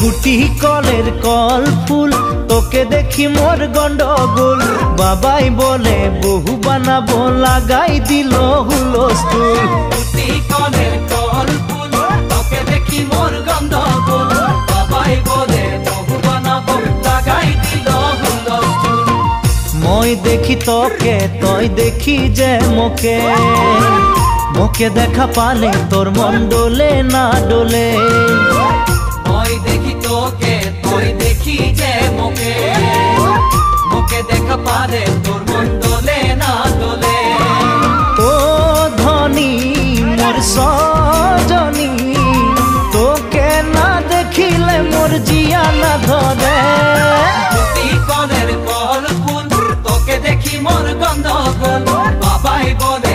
গুটি কলের কল ফুল তোকে দেখি মোর গন্ডগোল বাবাই বলে বহু বানাবো লাগাই দিল হুলস্থুল গুটি কলের কল ফুল তোকে দেখি মোর গন্ডগোল বাবাই বলে বহু বানাবো লাগাই দিল হুলস্থুল মই দেখি তোকে তই দেখি যে মোকে মোকে দেখা পালে তোর মন ডোলে না ডোলে মই দেখি তোকে তুই দেখি যে মোকে মোকে দেখা পারে তোর মন দোলে না দোলে ও ধনী মোর সজনী তোকে না দেখিলে মোর জিয়া না ধরে গুটি কলের কল ফুল তোকে দেখি মোর গন্ধগোল বাবাই বলে